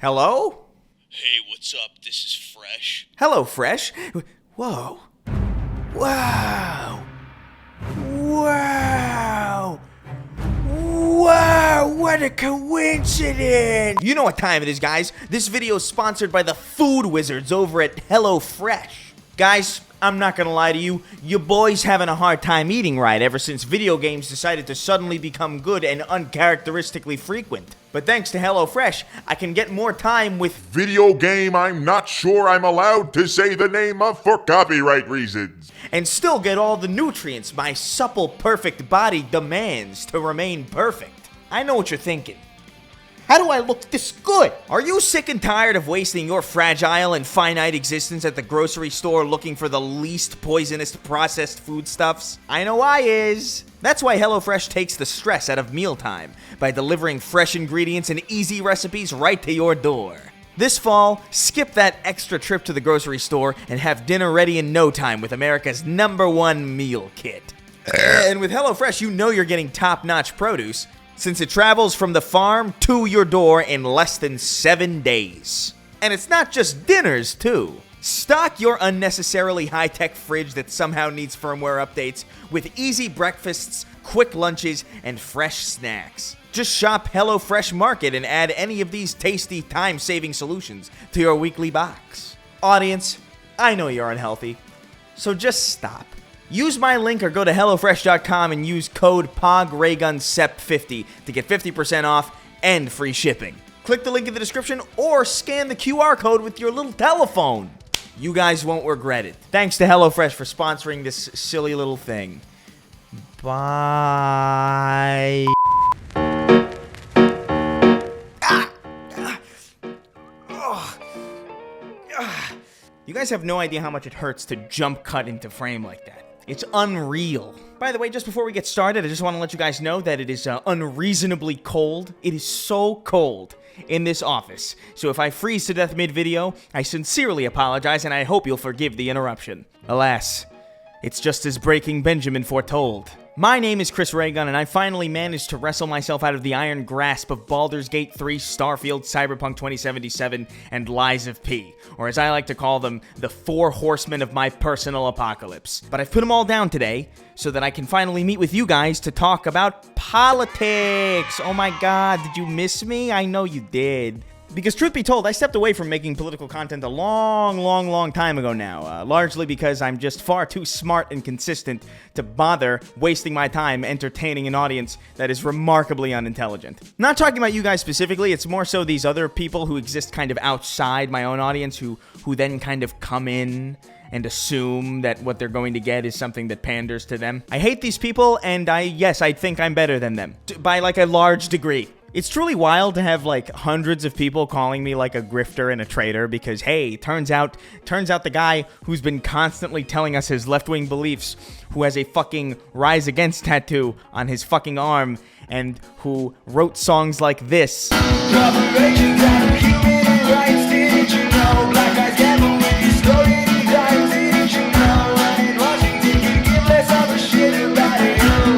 Hello? Hey, what's up? This is Fresh. Hello, Fresh. Whoa. Wow. Wow. Wow, what a coincidence! You know what time it is, guys. This video is sponsored by the food wizards over at HelloFresh. Guys, I'm not gonna lie to you, your boy's having a hard time eating right ever since video games decided to suddenly become good and uncharacteristically frequent. But thanks to HelloFresh, I can get more time with video game I'm not sure I'm allowed to say the name of for copyright reasons. And still get all the nutrients my supple, perfect body demands to remain perfect. I know what you're thinking. How do I look this good? Are you sick and tired of wasting your fragile and finite existence at the grocery store looking for the least poisonous processed foodstuffs? I know I is. That's why HelloFresh takes the stress out of mealtime by delivering fresh ingredients and easy recipes right to your door. This fall, skip that extra trip to the grocery store and have dinner ready in no time with America's #1 meal kit. And with HelloFresh, you know you're getting top-notch produce, since it travels from the farm to your door in less than 7 days. And it's not just dinners, too. Stock your unnecessarily high-tech fridge that somehow needs firmware updates with easy breakfasts, quick lunches, and fresh snacks. Just shop HelloFresh Market and add any of these tasty, time-saving solutions to your weekly box. Audience, I know you're unhealthy, so just stop. Use my link or go to HelloFresh.com and use code POGRayGunSEP50 to get 50% off and free shipping. Click the link in the description or scan the QR code with your little telephone. You guys won't regret it. Thanks to HelloFresh for sponsoring this silly little thing. Bye. You guys have no idea how much it hurts to jump cut into frame like that. It's unreal. By the way, just before we get started, I just want to let you guys know that it is unreasonably cold. It is so cold in this office. So if I freeze to death mid-video, I sincerely apologize and I hope you'll forgive the interruption. Alas, it's just as Breaking Benjamin foretold. My name is Chris Raygun, and I finally managed to wrestle myself out of the iron grasp of Baldur's Gate 3, Starfield, Cyberpunk 2077, and Lies of P, or as I like to call them, the 4 horsemen of my personal apocalypse. But I've put them all down today, so that I can finally meet with you guys to talk about politics. Oh my god, did you miss me? I know you did. Because truth be told, I stepped away from making political content a long time ago now, largely because I'm just far too smart and consistent to bother wasting my time entertaining an audience that is remarkably unintelligent. Not talking about you guys specifically, it's more so these other people who exist kind of outside my own audience who then kind of come in and assume that what they're going to get is something that panders to them. I hate these people, and I think I'm better than them, by like a large degree. It's truly wild to have like hundreds of people calling me like a grifter and a traitor because, hey, turns out the guy who's been constantly telling us his left-wing beliefs, who has a fucking Rise Against tattoo on his fucking arm, and who wrote songs like this.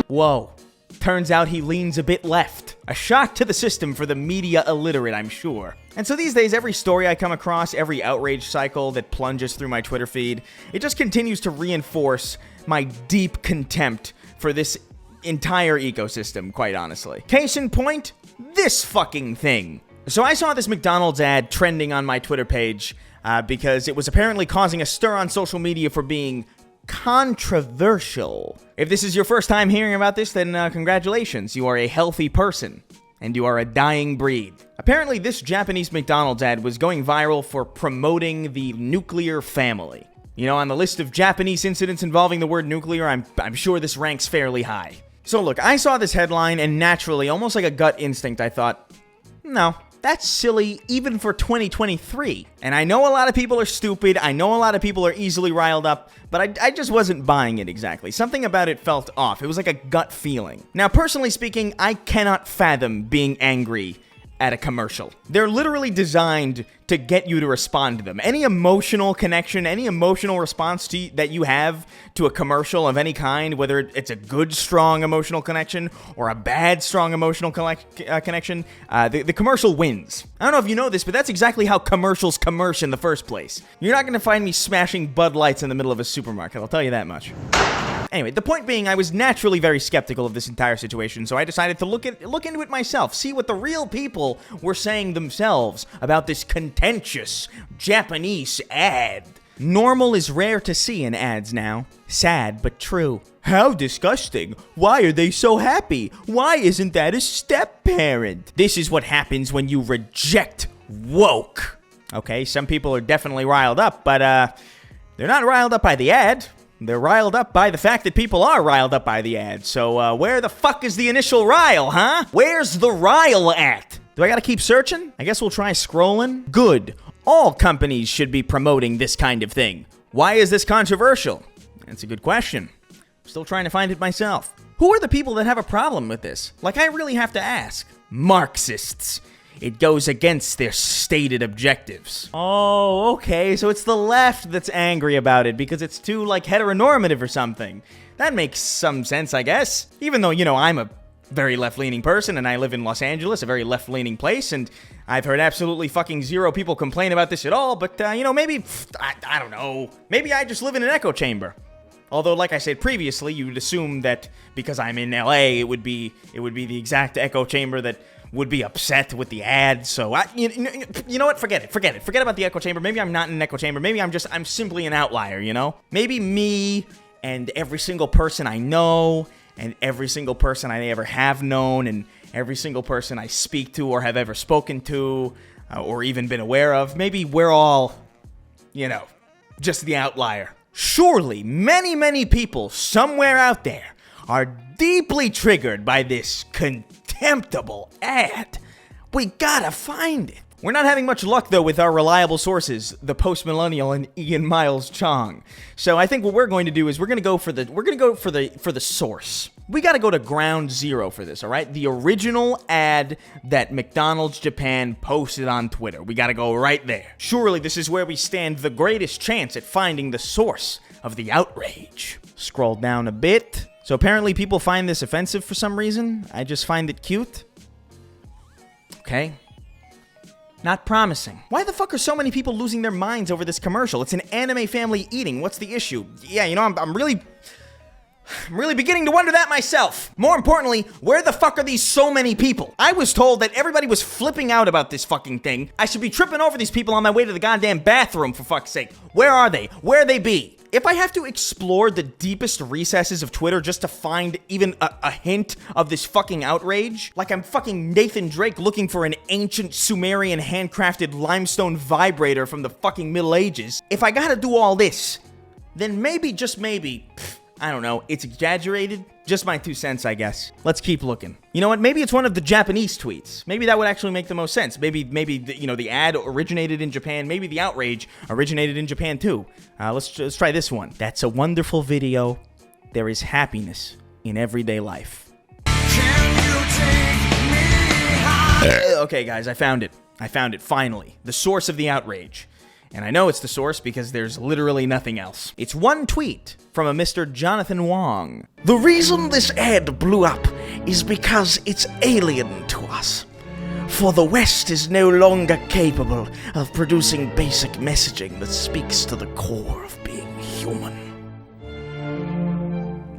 Whoa. Turns out he leans a bit left. A shock to the system for the media illiterate, I'm sure. And so these days, every story I come across, every outrage cycle that plunges through my Twitter feed, it just continues to reinforce my deep contempt for this entire ecosystem, quite honestly. Case in point, this fucking thing. So I saw this McDonald's ad trending on my Twitter page because it was apparently causing a stir on social media for being controversial. If this is your first time hearing about this, then congratulations. You are a healthy person, and you are a dying breed. Apparently, this Japanese McDonald's ad was going viral for promoting the nuclear family. You know, on the list of Japanese incidents involving the word nuclear, I'm sure this ranks fairly high. So look, I saw this headline, and naturally, almost like a gut instinct, I thought, no, that's silly even for 2023. And I know a lot of people are stupid, I know a lot of people are easily riled up, but I just wasn't buying it exactly. Something about it felt off. It was like a gut feeling. Now, personally speaking, I cannot fathom being angry at a commercial. They're literally designed to get you to respond to them. Any emotional connection, any emotional response that you have to a commercial of any kind, whether it's a good, strong emotional connection or a bad, strong emotional connection, the commercial wins. I don't know if you know this, but that's exactly how commercials commerce in the first place. You're not going to find me smashing Bud Lights in the middle of a supermarket, I'll tell you that much. Anyway, the point being, I was naturally very skeptical of this entire situation, so I decided to look into it myself, see what the real people were saying themselves about this contentious Japanese ad. Normal is rare to see in ads now. Sad, but true. How disgusting. Why are they so happy? Why isn't that a step-parent? This is what happens when you reject woke. Okay, some people are definitely riled up, but they're not riled up by the ad. They're riled up by the fact that people are riled up by the ad. So, where the fuck is the initial rile, huh? Where's the rile at? Do I gotta keep searching? I guess we'll try scrolling. Good. All companies should be promoting this kind of thing. Why is this controversial? That's a good question. I'm still trying to find it myself. Who are the people that have a problem with this? Like, I really have to ask. Marxists. It goes against their stated objectives. Oh, okay, so it's the left that's angry about it because it's too, like, heteronormative or something. That makes some sense, I guess. Even though, you know, I'm a very left-leaning person and I live in Los Angeles, a very left-leaning place, and I've heard absolutely fucking zero people complain about this at all, but, you know, maybe, I don't know, maybe I just live in an echo chamber. Although, like I said previously, you'd assume that because I'm in LA, it would be the exact echo chamber that would be upset with the ad. So you know what? Forget it. Forget about the echo chamber. Maybe I'm not in an echo chamber. Maybe I'm simply an outlier, you know? Maybe me and every single person I know and every single person I ever have known and every single person I speak to or have ever spoken to or even been aware of, maybe we're all, you know, just the outlier. Surely many, many people somewhere out there are deeply triggered by this contemptible ad. We gotta find it. We're not having much luck, though, with our reliable sources, the post-millennial and Ian Miles Chong. So I think what we're going to do is we're gonna go for the source. We gotta go to ground zero for this, all right? The original ad that McDonald's Japan posted on Twitter. We gotta go right there. Surely this is where we stand the greatest chance at finding the source of the outrage. Scroll down a bit. So apparently people find this offensive for some reason. I just find it cute. Okay. Not promising. Why the fuck are so many people losing their minds over this commercial? It's an anime family eating. What's the issue? Yeah, you know, I'm really beginning to wonder that myself. More importantly, where the fuck are these so many people? I was told that everybody was flipping out about this fucking thing. I should be tripping over these people on my way to the goddamn bathroom, for fuck's sake. Where are they? Where they be? If I have to explore the deepest recesses of Twitter just to find even a hint of this fucking outrage, like I'm fucking Nathan Drake looking for an ancient Sumerian handcrafted limestone vibrator from the fucking Middle Ages, if I gotta do all this, then maybe, just maybe, I don't know, it's exaggerated. Just my 2 cents, I guess. Let's keep looking. You know what? Maybe it's one of the Japanese tweets. Maybe that would actually make the most sense. Maybe you know, the ad originated in Japan. Maybe the outrage originated in Japan too. Let's try this one. That's a wonderful video. There is happiness in everyday life. Okay, guys, I found it. Finally. The source of the outrage. And I know it's the source because there's literally nothing else. It's one tweet from a Mr. Jonathan Wong. The reason this ad blew up is because it's alien to us. For the West is no longer capable of producing basic messaging that speaks to the core of being human.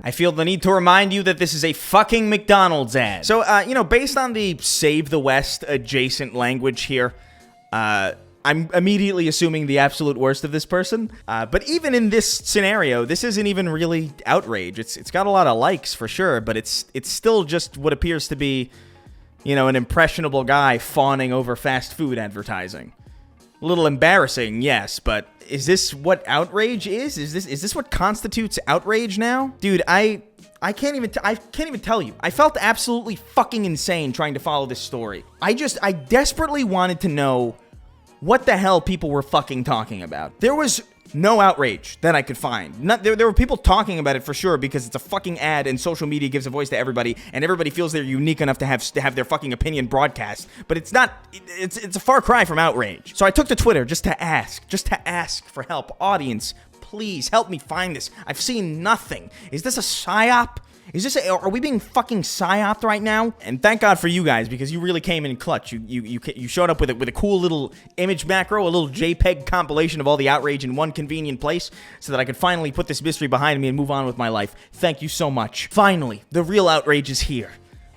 I feel the need to remind you that this is a fucking McDonald's ad. So, you know, based on the Save the West adjacent language here, I'm immediately assuming the absolute worst of this person. But even in this scenario, this isn't even really outrage. It's got a lot of likes for sure, but it's still just what appears to be, you know, an impressionable guy fawning over fast food advertising. A little embarrassing, yes, but is this what outrage is? Is this what constitutes outrage now? Dude, I can't even tell you. I felt absolutely fucking insane trying to follow this story. I desperately wanted to know what the hell people were fucking talking about. There was No outrage that I could find. There were people talking about it for sure because it's a fucking ad and social media gives a voice to everybody and everybody feels they're unique enough to have their fucking opinion broadcast. But it's not, it's a far cry from outrage. So I took to Twitter just to ask for help. Audience, please help me find this. I've seen nothing. Is this a psyop? Are we being fucking psyoped right now? And thank God for you guys because you really came in clutch. You showed up with a cool little image macro, a little JPEG compilation of all the outrage in one convenient place so that I could finally put this mystery behind me and move on with my life. Thank you so much. Finally, the real outrage is here.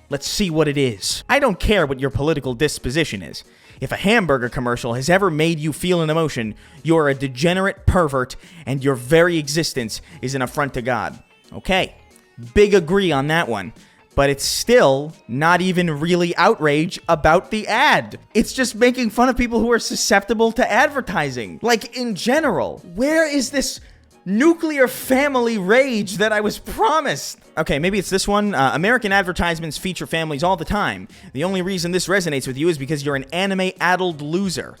Let's see what it is. I don't care what your political disposition is. If a hamburger commercial has ever made you feel an emotion, you're a degenerate pervert and your very existence is an affront to God. Okay. Big agree on that one. But it's still not even really outrage about the ad. It's just making fun of people who are susceptible to advertising. Like, in general. Where is this nuclear family rage that I was promised? Okay, maybe it's this one. American advertisements feature families all the time. The only reason this resonates with you is because you're an anime-addled loser.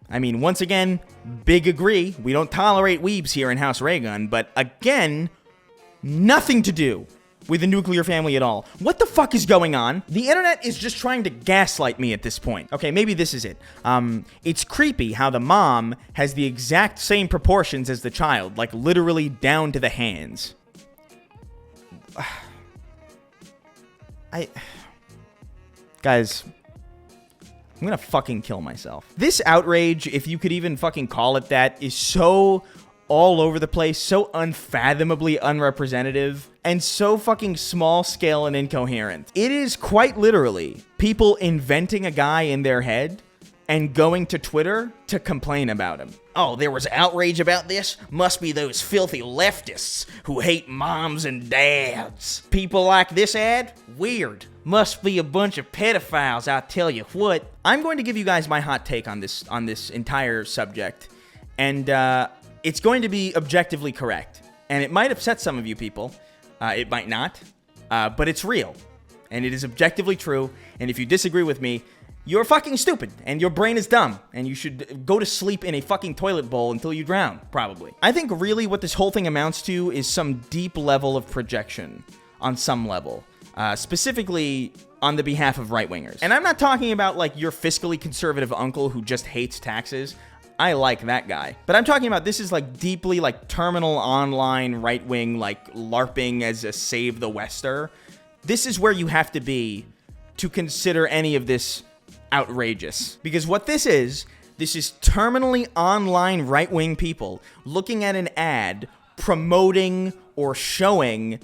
I mean, once again, big agree. We don't tolerate weebs here in House Raygun. But again, nothing to do with the nuclear family at all. What the fuck is going on? The internet is just trying to gaslight me at this point. Okay, maybe this is it. It's creepy how the mom has the exact same proportions as the child, like literally down to the hands. Guys, I'm gonna fucking kill myself. This outrage, if you could even fucking call it that, is so all over the place, so unfathomably unrepresentative, and so fucking small scale and incoherent. It is quite literally people inventing a guy in their head and going to Twitter to complain about him. Oh, there was outrage about this? Must be those filthy leftists who hate moms and dads. People like this ad? Weird. Must be a bunch of pedophiles, I tell you what. I'm going to give you guys my hot take on this entire subject. And, it's going to be objectively correct, and it might upset some of you people. It might not, but it's real, and it is objectively true, and if you disagree with me, you're fucking stupid, and your brain is dumb, and you should go to sleep in a fucking toilet bowl until you drown, probably. I think really what this whole thing amounts to is some deep level of projection on some level, specifically on the behalf of right-wingers. And I'm not talking about, like, your fiscally conservative uncle who just hates taxes. I like that guy. But I'm talking about this is like deeply like terminal online right-wing like LARPing as a save the Wester. This is where you have to be to consider any of this outrageous. Because what this is terminally online right-wing people looking at an ad promoting or showing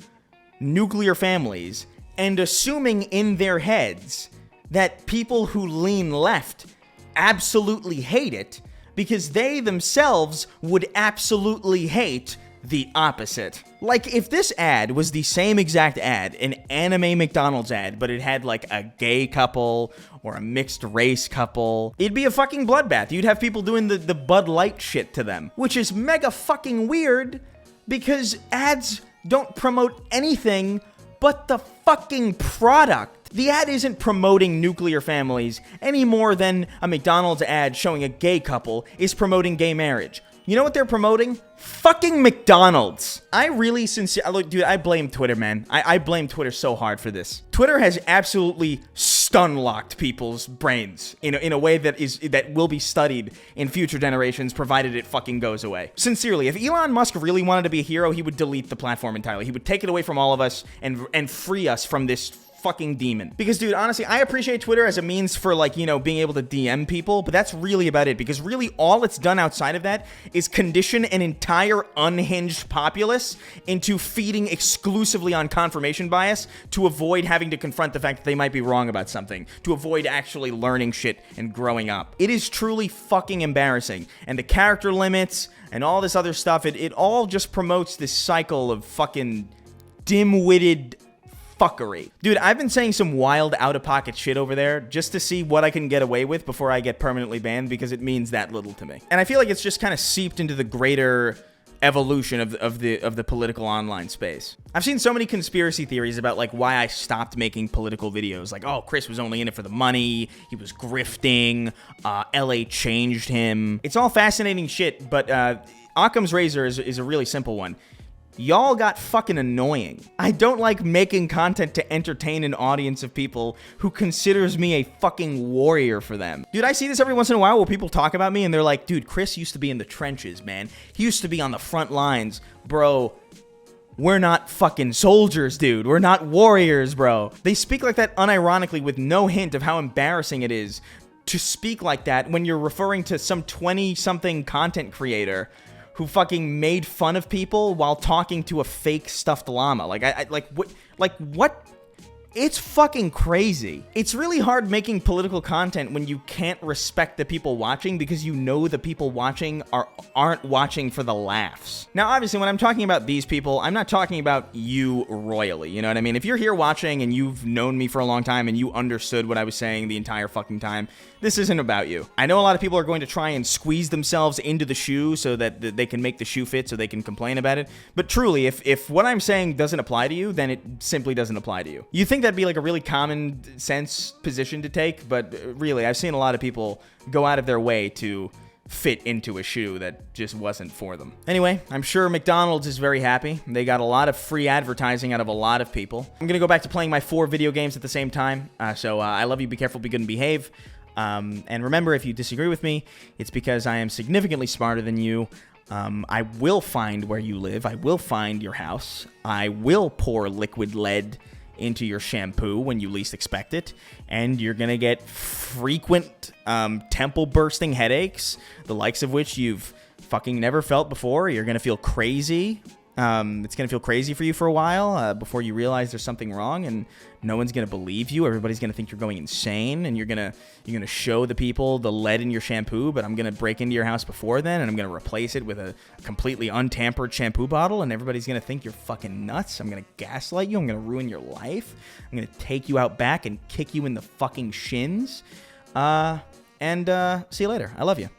nuclear families and assuming in their heads that people who lean left absolutely hate it because they themselves would absolutely hate the opposite. Like, if this ad was the same exact ad, an anime McDonald's ad, but it had, like, a gay couple or a mixed race couple, it'd be a fucking bloodbath. You'd have people doing the Bud Light shit to them, which is mega fucking weird because ads don't promote anything but the fucking product. The ad isn't promoting nuclear families any more than a McDonald's ad showing a gay couple is promoting gay marriage. You know what they're promoting? Fucking McDonald's. I really look, dude, I blame Twitter, man. I blame Twitter so hard for this. Twitter has absolutely stun-locked people's brains in a way that will be studied in future generations, provided it fucking goes away. Sincerely, if Elon Musk really wanted to be a hero, he would delete the platform entirely. He would take it away from all of us and free us from this fucking demon. Because, dude, honestly, I appreciate Twitter as a means for, like, you know, being able to DM people, but that's really about it. Because really all it's done outside of that is condition an entire unhinged populace into feeding exclusively on confirmation bias to avoid having to confront the fact that they might be wrong about something, to avoid actually learning shit and growing up. It is truly fucking embarrassing. And the character limits and all this other stuff, it all just promotes this cycle of fucking dim-witted fuckery. Dude, I've been saying some wild out-of-pocket shit over there just to see what I can get away with before I get permanently banned because it means that little to me. And I feel like it's just kind of seeped into the greater evolution of the political online space. I've seen so many conspiracy theories about like why I stopped making political videos. Like, oh, Chris was only in it for the money. He was grifting. LA changed him. It's all fascinating shit, but Occam's razor is a really simple one. Y'all got fucking annoying. I don't like making content to entertain an audience of people who considers me a fucking warrior for them. Dude, I see this every once in a while where people talk about me and they're like, dude, Chris used to be in the trenches, man. He used to be on the front lines. Bro, we're not fucking soldiers, dude. We're not warriors, bro. They speak like that unironically with no hint of how embarrassing it is to speak like that when you're referring to some 20-something content creator who fucking made fun of people while talking to a fake stuffed llama. What? It's fucking crazy. It's really hard making political content when you can't respect the people watching because you know the people watching aren't watching for the laughs. Now, obviously, when I'm talking about these people, I'm not talking about you royally, you know what I mean? If you're here watching and you've known me for a long time and you understood what I was saying the entire fucking time, this isn't about you. I know a lot of people are going to try and squeeze themselves into the shoe so that they can make the shoe fit so they can complain about it. But truly, if what I'm saying doesn't apply to you, then it simply doesn't apply to you. You think that'd be like a really common sense position to take, but really, I've seen a lot of people go out of their way to fit into a shoe that just wasn't for them. Anyway, I'm sure McDonald's is very happy. They got a lot of free advertising out of a lot of people. I'm gonna go back to playing my 4 video games at the same time. So I love you, be careful, be good, and behave. And remember, if you disagree with me, it's because I am significantly smarter than you. I will find where you live. I will find your house. I will pour liquid lead into your shampoo when you least expect it. And you're going to get frequent temple-bursting headaches, the likes of which you've fucking never felt before. You're going to feel crazy. It's going to feel crazy for you for a while before you realize there's something wrong, and no one's going to believe you. Everybody's going to think you're going insane, and you're going to show the people the lead in your shampoo, but I'm going to break into your house before then, and I'm going to replace it with a completely untampered shampoo bottle, and everybody's going to think you're fucking nuts. I'm going to gaslight you. I'm going to ruin your life. I'm going to take you out back and kick you in the fucking shins. See you later. I love you.